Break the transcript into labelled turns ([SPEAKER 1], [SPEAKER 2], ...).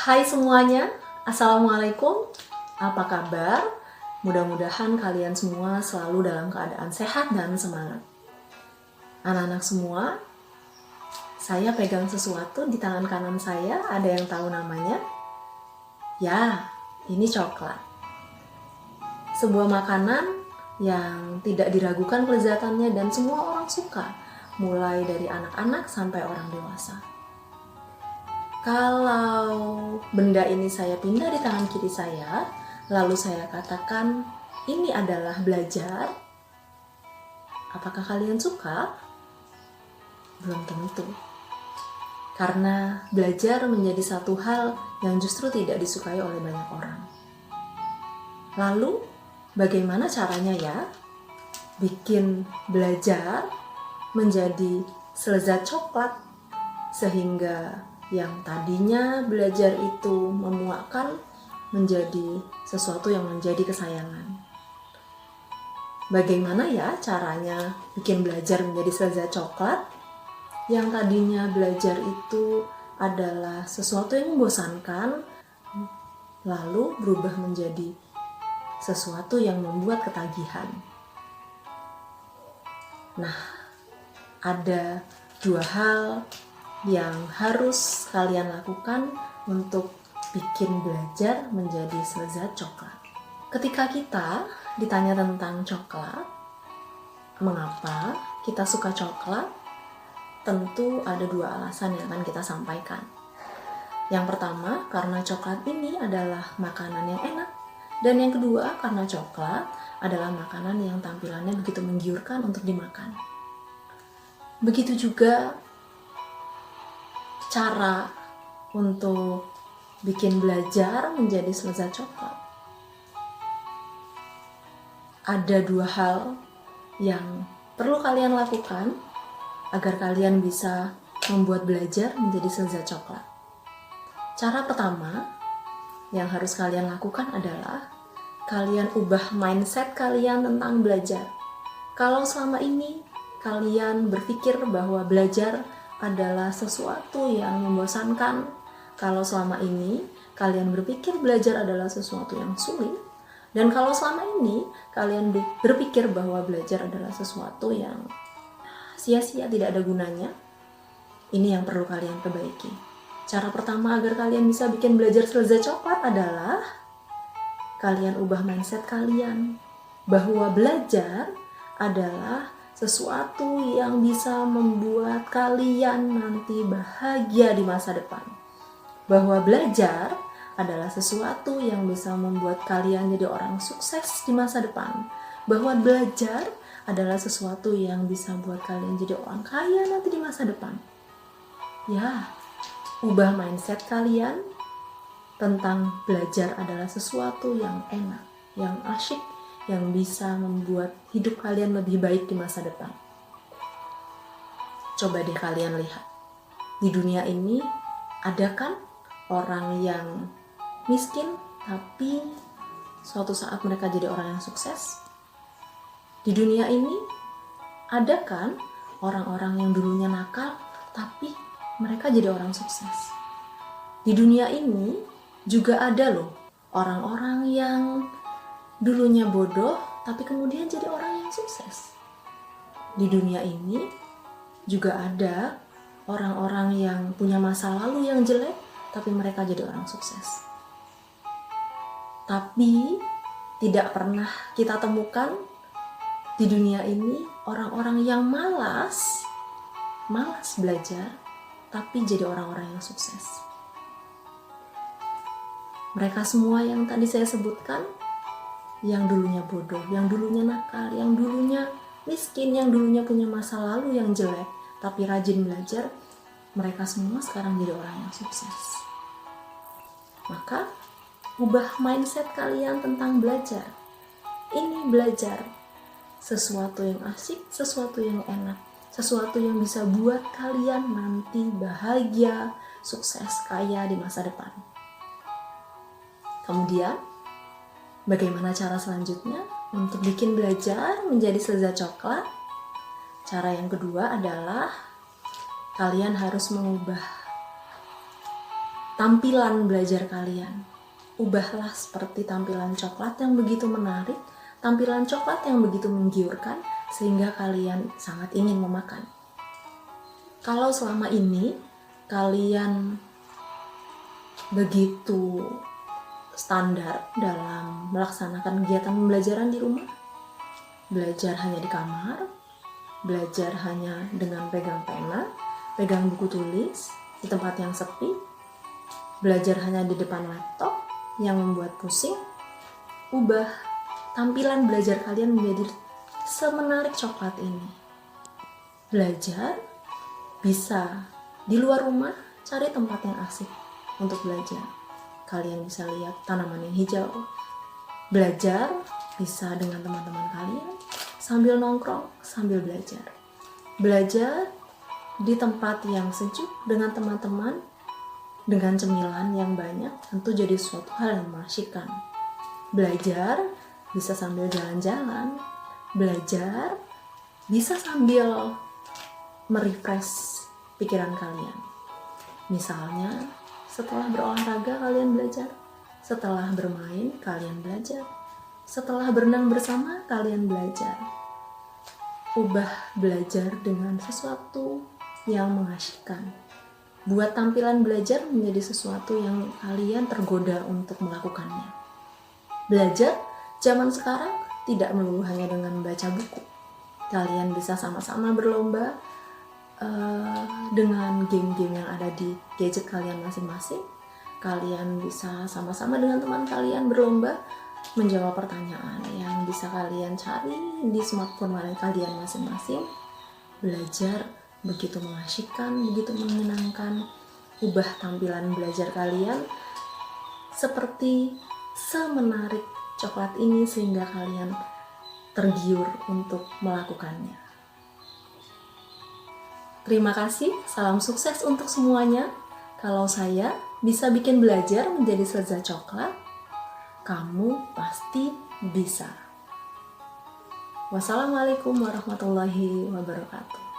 [SPEAKER 1] Hai semuanya, Assalamualaikum. Apa kabar? Mudah-mudahan kalian semua selalu dalam keadaan sehat dan semangat. Anak-anak semua, saya pegang sesuatu di tangan kanan saya. Ada yang tahu namanya? Ya, ini coklat. Sebuah makanan yang tidak diragukan kelezatannya dan semua orang suka, mulai dari anak-anak sampai orang dewasa. Kalau benda ini saya pindah di tangan kiri saya, lalu saya katakan ini adalah belajar, apakah kalian suka? Belum tentu. Karena belajar menjadi satu hal yang justru tidak disukai oleh banyak orang. Lalu, bagaimana caranya ya? Bikin belajar menjadi selezat coklat, sehingga yang tadinya belajar itu memuakkan menjadi sesuatu yang menjadi kesayangan. Bagaimana ya caranya bikin belajar menjadi selezat coklat? Yang tadinya belajar itu adalah sesuatu yang membosankan, lalu berubah menjadi sesuatu yang membuat ketagihan. Nah, ada dua hal yang harus kalian lakukan untuk bikin belajar menjadi selezat coklat. Ketika kita ditanya tentang coklat, mengapa kita suka coklat? Tentu ada dua alasan yang akan kita sampaikan. Yang pertama, karena coklat ini adalah makanan yang enak. Dan yang kedua, karena coklat adalah makanan yang tampilannya begitu menggiurkan untuk dimakan. Begitu juga cara untuk bikin belajar menjadi selezat coklat. Ada dua hal yang perlu kalian lakukan agar kalian bisa membuat belajar menjadi selezat coklat. Cara pertama yang harus kalian lakukan adalah kalian ubah mindset kalian tentang belajar. Kalau selama ini kalian berpikir bahwa belajar adalah sesuatu yang membosankan, kalau selama ini kalian berpikir belajar adalah sesuatu yang sulit, dan kalau selama ini kalian berpikir bahwa belajar adalah sesuatu yang sia-sia, tidak ada gunanya, ini yang perlu kalian perbaiki. Cara pertama agar kalian bisa bikin belajar selezat coklat adalah kalian ubah mindset kalian bahwa belajar adalah sesuatu yang bisa membuat kalian nanti bahagia di masa depan. Bahwa belajar adalah sesuatu yang bisa membuat kalian jadi orang sukses di masa depan. Bahwa belajar adalah sesuatu yang bisa buat kalian jadi orang kaya nanti di masa depan. Ya, ubah mindset kalian tentang belajar adalah sesuatu yang enak, yang asyik, yang bisa membuat hidup kalian lebih baik di masa depan. Coba deh kalian lihat, di dunia ini ada kan orang yang miskin tapi suatu saat mereka jadi orang yang sukses? Di dunia ini ada kan orang-orang yang dulunya nakal tapi mereka jadi orang sukses? Di dunia ini juga ada loh orang-orang yang dulunya bodoh, tapi kemudian jadi orang yang sukses. Di dunia ini juga ada orang-orang yang punya masa lalu yang jelek, tapi mereka jadi orang sukses. Tapi tidak pernah kita temukan di dunia ini orang-orang yang malas belajar, tapi jadi orang-orang yang sukses. Mereka semua yang tadi saya sebutkan, yang dulunya bodoh, yang dulunya nakal, yang dulunya miskin, yang dulunya punya masa lalu yang jelek, tapi rajin belajar, mereka semua sekarang jadi orang yang sukses. Maka, ubah mindset kalian tentang belajar. Ini belajar, sesuatu yang asik, sesuatu yang enak, sesuatu yang bisa buat kalian nanti bahagia, sukses, kaya di masa depan. Kemudian, bagaimana cara selanjutnya untuk bikin belajar menjadi selezat coklat? Cara yang kedua adalah kalian harus mengubah tampilan belajar kalian. Ubahlah seperti tampilan coklat yang begitu menarik, tampilan coklat yang begitu menggiurkan, sehingga kalian sangat ingin memakan. Kalau selama ini kalian begitu standar dalam melaksanakan kegiatan pembelajaran di rumah, belajar hanya di kamar, belajar hanya dengan pegang pena, pegang buku tulis di tempat yang sepi, belajar hanya di depan laptop yang membuat pusing, ubah tampilan belajar kalian menjadi semenarik coklat ini. Belajar bisa di luar rumah, cari tempat yang asik untuk belajar. Kalian bisa lihat tanaman yang hijau. Belajar bisa dengan teman-teman kalian sambil nongkrong, sambil belajar. Belajar di tempat yang sejuk dengan teman-teman, dengan cemilan yang banyak, tentu jadi suatu hal yang mengasyikkan. Belajar bisa sambil jalan-jalan. Belajar bisa sambil merefresh pikiran kalian. Misalnya, setelah berolahraga kalian belajar, setelah bermain kalian belajar, setelah berenang bersama kalian belajar. Ubah belajar dengan sesuatu yang mengasyikkan. Buat tampilan belajar menjadi sesuatu yang kalian tergoda untuk melakukannya. Belajar zaman sekarang tidak melulu hanya dengan membaca buku. Kalian bisa sama-sama berlomba dengan game-game yang ada di gadget kalian masing-masing. Kalian bisa sama-sama dengan teman kalian berlomba menjawab pertanyaan yang bisa kalian cari di smartphone kalian masing-masing. Belajar begitu mengasyikkan, begitu menyenangkan. Ubah tampilan belajar kalian seperti semenarik coklat ini sehingga kalian tergiur untuk melakukannya. Terima kasih, salam sukses untuk semuanya. Kalau saya bisa bikin belajar menjadi selezat coklat, kamu pasti bisa. Wassalamualaikum warahmatullahi wabarakatuh.